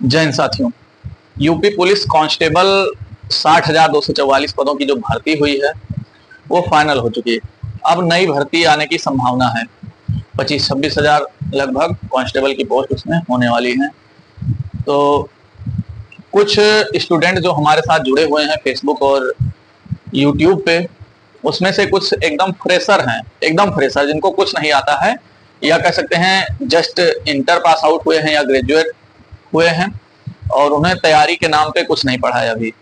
जय हिंद साथियों। UP police constable 60,244 पदों की जो भर्ती हुई है वो फाइनल हो चुकी है। अब नई भर्ती आने की संभावना है। 25-26 हजार लगभग कांस्टेबल की पोस्ट उसमें होने वाली है। तो कुछ स्टूडेंट जो हमारे साथ जुड़े हुए हैं फेसबुक और यूट्यूब पे, उसमें से कुछ एकदम फ्रेशर हैं, एकदम फ्रेशर जिनको कुछ नहीं आता है, या कह सकते हैं जस्ट इंटर पास आउट हुए हैं या ग्रेजुएट हुए हैं और उन्हें तैयारी के नाम पे कुछ नहीं पढ़ा है अभी।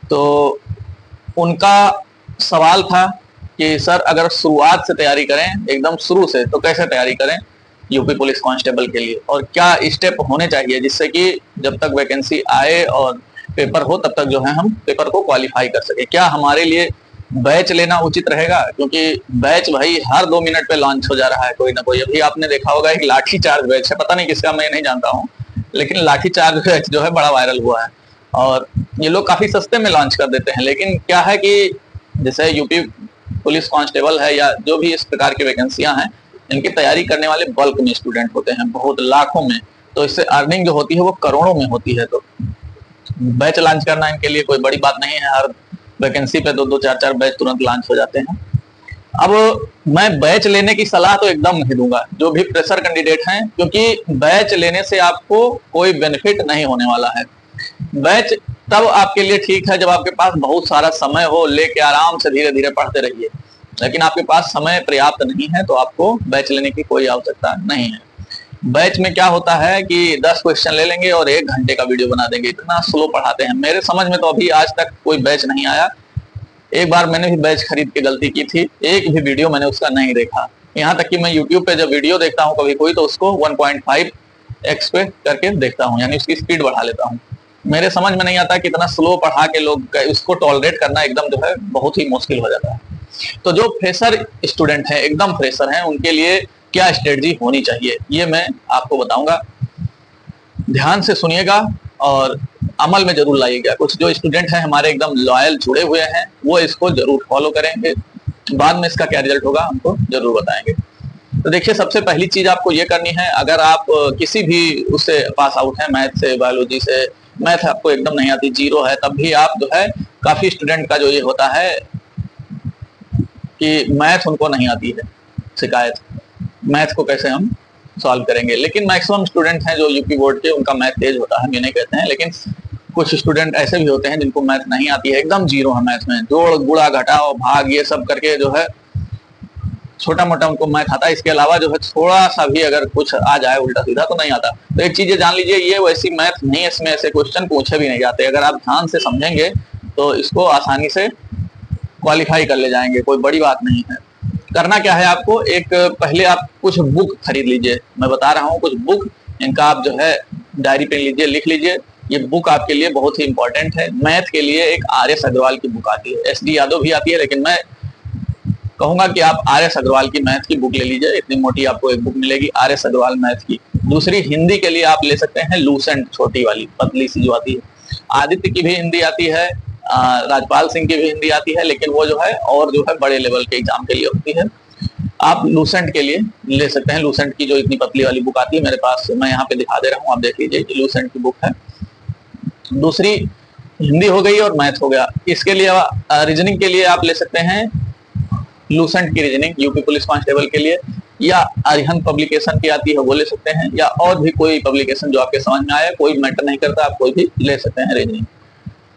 तो उनका सवाल था कि सर अगर शुरुआत से तैयारी करें, एकदम शुरू से, तो कैसे तैयारी करें यूपी पुलिस कांस्टेबल के लिए, और क्या स्टेप होने चाहिए जिससे कि जब तक वैकेंसी आए और पेपर हो तब तक जो है हम पेपर को क्वालिफाई कर सके। क्या हमारे लिए बैच लेना उचित रहेगा? क्योंकि बैच भाई हर 2 मिनट पे लॉन्च हो जा रहा है कोई ना कोई। अभी आपने देखा होगा एक लाठी चार्ज बैच है, पता नहीं किसका, मैं नहीं जानता हूँ, लेकिन लाठी चार्ज बैच जो है बड़ा वायरल हुआ है और ये लोग काफी सस्ते में लॉन्च कर देते हैं। लेकिन क्या है कि जैसे यूपी पुलिस कांस्टेबल है या जो भी इस प्रकार की वैकेंसियां हैं, इनकी तैयारी करने वाले बल्क में स्टूडेंट होते हैं, बहुत लाखों में। तो इससे अर्निंग जो होती है वो करोड़ों में होती है। तो बैच लॉन्च करना इनके लिए कोई बड़ी बात नहीं है। हर वैकेंसी पे 2-2, 4-4 बैच तुरंत लॉन्च हो जाते हैं। अब मैं बैच लेने की सलाह तो एकदम नहीं दूंगा जो भी फ्रेशर कैंडिडेट हैं, क्योंकि बैच लेने से आपको कोई बेनिफिट नहीं होने वाला है। बैच तब आपके लिए ठीक है जब आपके पास बहुत सारा समय हो, लेके आराम से धीरे धीरे पढ़ते रहिए। लेकिन आपके पास समय पर्याप्त नहीं है तो आपको बैच लेने की कोई आवश्यकता नहीं है। बैच में क्या होता है कि 10 क्वेश्चन ले लेंगे और 1 घंटे का वीडियो बना देंगे, इतना स्लो पढ़ाते हैं। मेरे समझ में तो अभी आज तक कोई बैच नहीं आया। एक बार मैंने भी बैच खरीद के गलती की थी, एक भी वीडियो मैंने उसका नहीं देखा। यहाँ तक कि मैं यूट्यूब पे जब वीडियो देखता हूँ कभी कोई, तो उसको 1.5x पे करके देखता हूँ, यानी उसकी स्पीड बढ़ा लेता हूँ। मेरे समझ में नहीं आता कि इतना स्लो पढ़ा के लोग उसको टॉलरेट करना एकदम जो है बहुत ही मुश्किल हो जाता है। तो जो फ्रेशर स्टूडेंट हैं, एकदम फ्रेशर हैं, उनके लिए क्या स्ट्रेटजी होनी चाहिए ये मैं आपको बताऊंगा। ध्यान से सुनिएगा और अमल में जरूर लाइएगा। कुछ जो स्टूडेंट हैं हमारे एकदम लॉयल जुड़े हुए हैं वो इसको जरूर फॉलो करेंगे, बाद में इसका क्या रिजल्ट होगा हमको जरूर बताएंगे। तो देखिए, सबसे पहली चीज आपको ये करनी है, अगर आप किसी भी उससे पास आउट हैं, मैथ से, बायोलॉजी से, मैथ आपको एकदम नहीं आती, जीरो है, तब भी आप जो है, काफी स्टूडेंट का जो ये होता है कि मैथ उनको नहीं आती है, शिकायत मैथ को कैसे हम सॉल्व करेंगे। लेकिन मैक्सिमम स्टूडेंट हैं जो यूपी बोर्ड के, उनका मैथ तेज होता है, ये नहीं कहते हैं, लेकिन कुछ स्टूडेंट ऐसे भी होते हैं जिनको मैथ नहीं आती है, एकदम जीरो है मैथ में, जोड़ गुणा घटाओ भाग ये सब करके जो है छोटा मोटा उनको मैथ आता है। इसके अलावा जो है थोड़ा सा भी अगर कुछ आ जाए उल्टा सीधा तो नहीं आता। तो एक चीज जान लीजिए, ये वैसी मैथ नहीं है, इसमें ऐसे क्वेश्चन पूछे भी नहीं जाते। अगर आप ध्यान से समझेंगे तो इसको आसानी से क्वालिफाई कर ले जाएंगे, कोई बड़ी बात नहीं है। करना क्या है आपको, एक पहले आप कुछ बुक खरीद लीजिए, मैं बता रहा हूँ कुछ बुक, इनका आप जो है डायरी पे लीजिए, लिख लीजिए। ये बुक आपके लिए बहुत ही इंपॉर्टेंट है। मैथ के लिए एक आर.एस. अग्रवाल की बुक आती है, एस.डी. यादव भी आती है, लेकिन मैं कहूंगा कि आप आर.एस. अग्रवाल की मैथ की बुक ले लीजिए। इतनी मोटी आपको एक बुक मिलेगी आर.एस. अग्रवाल मैथ की। दूसरी, हिंदी के लिए आप ले सकते हैं लूसेंट, छोटी वाली पतली सी जो आती है। आदित्य की भी हिंदी आती है, राजपाल सिंह की भी हिंदी आती है, लेकिन वो जो है और जो है बड़े लेवल के एग्जाम के लिए होती है। आप लूसेंट के लिए ले सकते हैं, लूसेंट की जो इतनी पतली वाली बुक आती है मेरे पास, मैं यहाँ पे दिखा दे रहा हूँ, आप देख लीजिए कि लूसेंट की बुक है। दूसरी हिंदी हो गई और मैथ हो गया। इसके लिए रीजनिंग के लिए आप ले सकते हैं लूसेंट की रीजनिंग, यूपी पुलिस कांस्टेबल के लिए, या अरिहंत पब्लिकेशन की आती है वो ले सकते हैं, या और भी कोई पब्लिकेशन जो आपके समझ में आए, कोई मैटर नहीं करता, आप कोई भी ले सकते हैं रीजनिंग।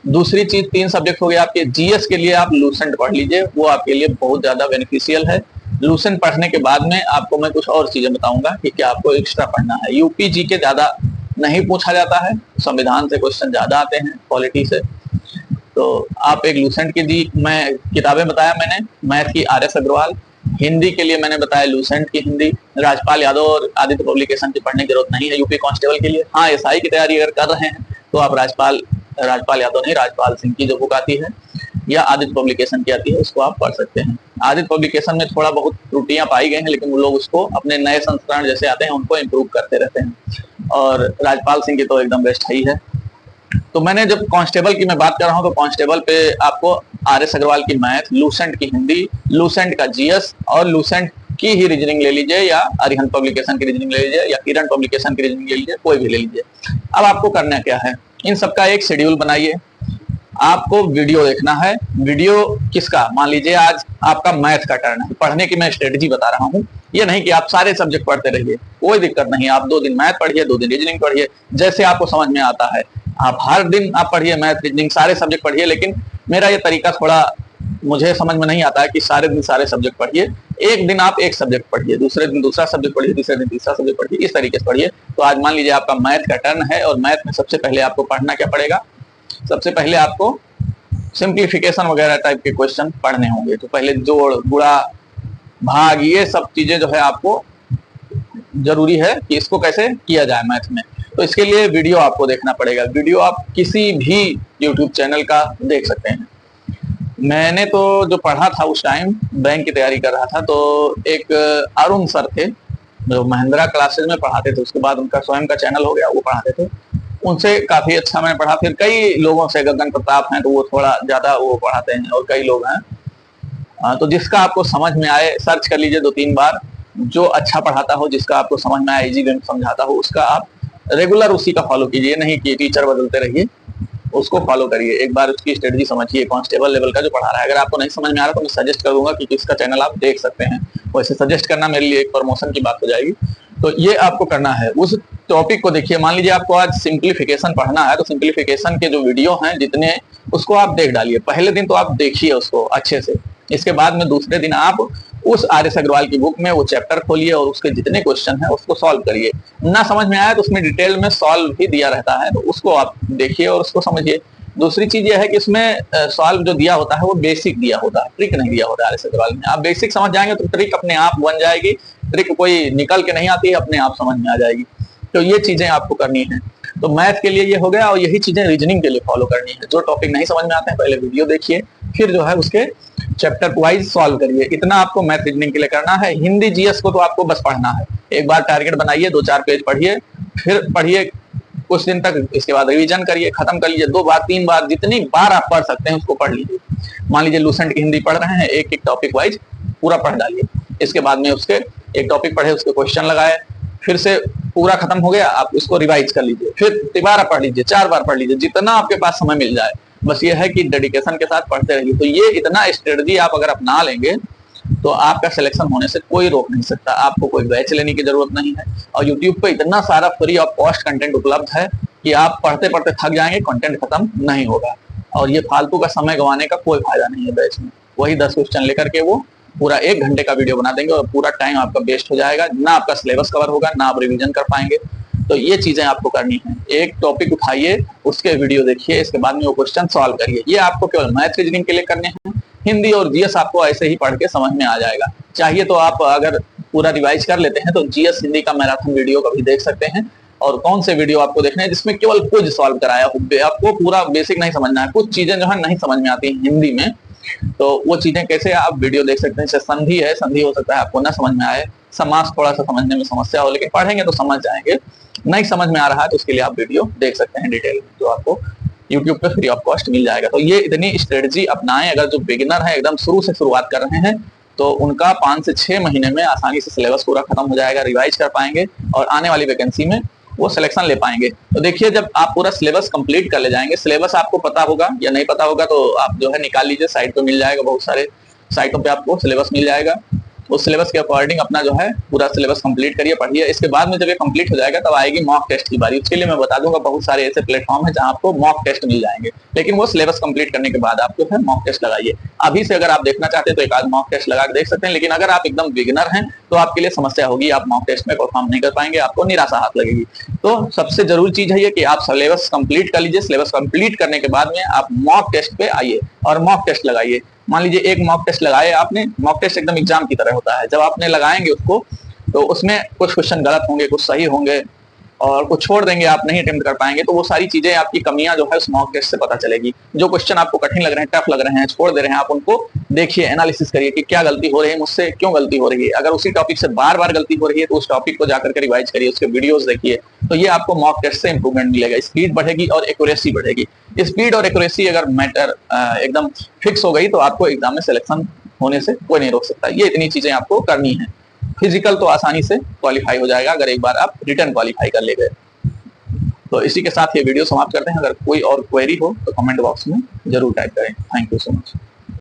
दूसरी चीज, 3 सब्जेक्ट हो गए आपके। जीएस के लिए आप लूसेंट पढ़ लीजिए, वो आपके लिए बहुत ज्यादा बेनिफिशियल है। लूसेंट पढ़ने के बाद में आपको मैं कुछ और चीजें बताऊंगा कि क्या आपको एक्स्ट्रा पढ़ना है। यूपी जी के ज्यादा नहीं पूछा जाता है, संविधान से क्वेश्चन ज्यादा आते हैं, पॉलिटी से। तो आप एक लूसेंट की दी, मैं किताबें बताया मैंने, मैथ की आर.एस. अग्रवाल, हिंदी के लिए मैंने बताया लूसेंट की हिंदी, राजपाल यादव और आदित्य पब्लिकेशन की पढ़ने की जरूरत नहीं है यूपी कांस्टेबल के लिए। हाँ, एसआई की तैयारी अगर कर रहे हैं तो आप राजपाल यादव नहीं, राजपाल सिंह की जो बुक आती है या आदित्य पब्लिकेशन की आती है उसको आप पढ़ सकते हैं। आदित्य पब्लिकेशन में थोड़ा बहुत त्रुटियां पाई गई हैं, लेकिन वो लोग उसको अपने नए संस्करण जैसे आते हैं उनको इम्प्रूव करते रहते हैं, और राजपाल सिंह की तो एकदम बेस्ट ही है। तो मैंने जब कांस्टेबल की मैं बात कर रहा हूँ तो कांस्टेबल पे आपको आर.एस. अग्रवाल की मैथ, लूसेंट की हिंदी, लूसेंट का जीएस और लूसेंट की ही रीजनिंग ले लीजिए, या अरिहंत पब्लिकेशन की रीजनिंग ले लीजिए, या किरण पब्लिकेशन की रीजनिंग ले लीजिए, कोई भी ले लीजिए। अब आपको करना क्या है, इन सबका एक शेड्यूल बनाइए। आपको वीडियो देखना है। वीडियो किसका, मान लीजिए आज आपका मैथ का टर्न है, पढ़ने की मैं स्ट्रेटजी बता रहा हूँ। ये नहीं कि आप सारे सब्जेक्ट पढ़ते रहिए, कोई दिक्कत नहीं। आप 2 दिन मैथ पढ़िए, 2 दिन रीजनिंग पढ़िए, जैसे आपको समझ में आता है। आप हर दिन आप पढ़िए मैथ रीजनिंग सारे सब्जेक्ट पढ़िए, लेकिन मेरा ये तरीका थोड़ा मुझे समझ में नहीं आता है कि सारे दिन सारे सब्जेक्ट पढ़िए। एक दिन आप एक सब्जेक्ट पढ़िए, दूसरे दिन दूसरा सब्जेक्ट पढ़िए, तीसरे दिन तीसरा सब्जेक्ट पढ़िए, इस तरीके से पढ़िए। तो आज मान लीजिए आपका मैथ का टर्न है, और मैथ में सबसे पहले आपको पढ़ना क्या पड़ेगा, सबसे पहले आपको सिंप्लीफिकेशन वगैरह टाइप के क्वेश्चन पढ़ने होंगे। तो पहले जोड़, गुणा, भाग, ये सब चीजें जो है आपको जरूरी है कि इसको कैसे किया जाए मैथ में। तो इसके लिए वीडियो आपको देखना पड़ेगा। वीडियो आप किसी भी यूट्यूब चैनल का देख सकते हैं। मैंने तो जो पढ़ा था उस टाइम बैंक की तैयारी कर रहा था, तो एक अरुण सर थे जो महिंद्रा क्लासेज में पढ़ाते थे, उसके बाद उनका स्वयं का चैनल हो गया, वो पढ़ाते थे। उनसे काफी अच्छा मैंने पढ़ा। फिर कई लोगों से, गगन प्रताप हैं तो वो थोड़ा ज्यादा वो पढ़ाते हैं, और कई लोग हैं। तो जिसका आपको समझ में आए सर्च कर लीजिए 2-3 बार, जो अच्छा पढ़ाता हो, जिसका आपको समझ में आए, इजी वे में समझाता हो, उसका आप रेगुलर उसी का फॉलो कीजिए। नहीं कि टीचर बदलते रहिए, उसको फॉलो करिए। एक बार उसकी स्ट्रेटजी समझिए, कांस्टेबल लेवल का जो पढ़ा रहा है। अगर आपको नहीं समझ में आ रहा तो मैं सजेस्ट कर दूंगा कि किसका चैनल आप देख सकते हैं। वैसे सजेस्ट करना मेरे लिए एक प्रमोशन की बात हो जाएगी। तो ये आपको करना है, उस टॉपिक को देखिए। मान लीजिए आपको आज सिंप्लीफिकेशन पढ़ना है, तो सिंप्लीफिकेशन के जो वीडियो हैं जितने, उसको आप देख डालिए। पहले दिन तो आप देखिए उसको अच्छे से, इसके बाद में दूसरे दिन आप उस आर.एस. अग्रवाल की बुक में वो चैप्टर खोलिए और उसके जितने क्वेश्चन हैं उसको सॉल्व करिए। ना समझ में आया तो उसमें डिटेल में सॉल्व भी दिया रहता है, तो उसको आप देखिए और उसको समझिए। दूसरी चीज यह है कि इसमें सॉल्व जो दिया होता है वो बेसिक दिया होता है, ट्रिक नहीं दिया होता है आर.एस. अग्रवाल में। आप बेसिक समझ जाएंगे तो ट्रिक अपने आप बन जाएगी। ट्रिक कोई निकल के नहीं आती है, अपने आप समझ में आ जाएगी। तो ये चीजें आपको करनी है। तो मैथ के लिए ये हो गया, और यही चीजें रीजनिंग के लिए फॉलो करनी है। जो टॉपिक नहीं समझ में आते हैं पहले वीडियो देखिए, फिर जो है उसके चैप्टर वाइज सॉल्व करिए। इतना आपको मैथ रीजनिंग के लिए करना है। हिंदी जीएस को तो आपको बस पढ़ना है। एक बार टारगेट बनाइए, 2-4 पेज पढ़िए, फिर पढ़िए कुछ दिन तक, इसके बाद रिवीजन करिए, खत्म कर लीजिए। 2 बार 3 बार जितनी बार आप पढ़ सकते हैं उसको पढ़ लीजिए। मान लीजिए लूसेंट की हिंदी पढ़ रहे हैं, एक एक टॉपिक वाइज पूरा पढ़ डालिए। इसके बाद में उसके एक टॉपिक पढ़े, उसके क्वेश्चन लगाए, फिर से पूरा खत्म हो गया, आप उसको रिवाइज कर लीजिए, फिर 12 पढ़ लीजिए, 4 बार पढ़ लीजिए, जितना आपके पास समय मिल जाए। बस ये है कि डेडिकेशन के साथ पढ़ते रहिए। तो ये इतना स्ट्रेटजी आप अगर अपना लेंगे तो आपका सिलेक्शन होने से कोई रोक नहीं सकता। आपको कोई बैच लेने की जरूरत नहीं है, और यूट्यूब पे इतना सारा फ्री ऑफ कॉस्ट कंटेंट उपलब्ध है कि आप पढ़ते पढ़ते थक जाएंगे, कंटेंट खत्म नहीं होगा। और ये फालतू का समय गंवाने का कोई फायदा नहीं है बैच में। वही 10 क्वेश्चन लेकर के वो पूरा 1 घंटे का वीडियो बना देंगे, और पूरा टाइम आपका वेस्ट हो जाएगा। ना आपका सिलेबस कवर होगा, ना आप रिवीजन कर पाएंगे। तो ये चीजें आपको करनी है। एक टॉपिक उठाइए, उसके वीडियो देखिए, इसके बाद में वो क्वेश्चन सॉल्व करिए। ये आपको केवल मैथ रीजनिंग के लिए करने हैं। हिंदी और जीएस आपको ऐसे ही पढ़ के समझ में आ जाएगा। चाहिए तो आप अगर पूरा रिवाइज कर लेते हैं तो जीएस हिंदी का मैराथन वीडियो कभी देख सकते हैं। और कौन से वीडियो आपको देखने हैं जिसमें केवल कुछ सॉल्व कराया हो, आपको पूरा बेसिक नहीं समझना है। कुछ चीजें जो है नहीं समझ में आती है हिंदी में, तो वो चीजें कैसे आप वीडियो देख सकते हैं। जैसे संधि है, संधि हो सकता है आपको ना समझ में आए, समास थोड़ा सा समझने में समस्या हो, लेकिन पढ़ेंगे तो समझ जाएंगे। नहीं समझ में आ रहा है तो उसके लिए आप वीडियो देख सकते हैं डिटेल में, जो आपको यूट्यूब पे फ्री ऑफ कॉस्ट मिल जाएगा। तो ये इतनी स्ट्रेटजी अपनाएं। अगर जो बिगिनर है, एकदम शुरू से शुरुआत कर रहे हैं, तो उनका 5 से 6 महीने में आसानी से सिलेबस पूरा खत्म हो जाएगा, रिवाइज कर पाएंगे और आने वाली वैकेंसी में वो सिलेक्शन ले पाएंगे। तो देखिए, जब आप पूरा सिलेबस कंप्लीट कर ले जाएंगे, सिलेबस आपको पता होगा या नहीं पता होगा तो आप जो है निकाल लीजिए, साइट पे मिल जाएगा, बहुत सारे साइटों पे आपको सिलेबस मिल जाएगा। उस सिलेबस के अकॉर्डिंग अपना जो है पूरा सिलेबस कंप्लीट करिए, पढ़िए। इसके बाद में जब ये कंप्लीट हो जाएगा तब आएगी मॉक टेस्ट की बारी। उसके लिए मैं बता दूंगा बहुत सारे ऐसे प्लेटफॉर्म है जहां आपको मॉक टेस्ट मिल जाएंगे, लेकिन वो सिलेबस कंप्लीट करने के बाद आप जो है मॉक टेस्ट लगाइए। अभी से अगर आप देखना चाहते हैं तो एक आध मॉक टेस्ट लगा के देख सकते हैं, लेकिन अगर आप एकदम बिगिनर हैं तो आपके लिए समस्या होगी, आप मॉक टेस्ट में परफॉर्म नहीं कर पाएंगे, आपको निराशा हाथ लगेगी। तो सबसे जरूरी चीज है ये कि आप सिलेबस कंप्लीट कर लीजिए। सिलेबस कंप्लीट करने के बाद में आप मॉक टेस्ट पे आइए और मॉक टेस्ट लगाइए। मान लीजिए एक मॉक टेस्ट लगाए आपने, मॉक टेस्ट एकदम एग्जाम की तरह होता है। जब आपने लगाएंगे उसको तो उसमें कुछ क्वेश्चन गलत होंगे, कुछ सही होंगे और कुछ छोड़ देंगे, आप नहीं अटेम्प्ट कर पाएंगे। तो वो सारी चीजें, आपकी कमियां जो है उस मॉक टेस्ट से पता चलेगी। जो क्वेश्चन आपको कठिन लग रहे हैं, टफ लग रहे हैं, छोड़ दे रहे हैं, आप उनको देखिए, एनालिसिस करिए कि क्या गलती हो रही है मुझसे, क्यों गलती हो रही है। अगर उसी टॉपिक से बार बार गलती हो रही है तो उस टॉपिक को जाकर के रिवाइज करिए, उसके वीडियोस देखिए। तो ये आपको मॉक टेस्ट से इंप्रूवमेंट मिलेगा, स्पीड बढ़ेगी और एक्यूरेसी बढ़ेगी। स्पीड और एक्यूरेसी अगर मैटर एकदम फिक्स हो गई तो आपको एग्जाम में सिलेक्शन होने से कोई नहीं रोक सकता। ये इतनी चीजें आपको करनी है। फिजिकल तो आसानी से क्वालिफाई हो जाएगा अगर एक बार आप रिटर्न क्वालिफाई कर ले गए। तो इसी के साथ ये वीडियो समाप्त करते हैं। अगर कोई और क्वेरी हो तो कमेंट बॉक्स में जरूर टाइप करें। Thank you so much.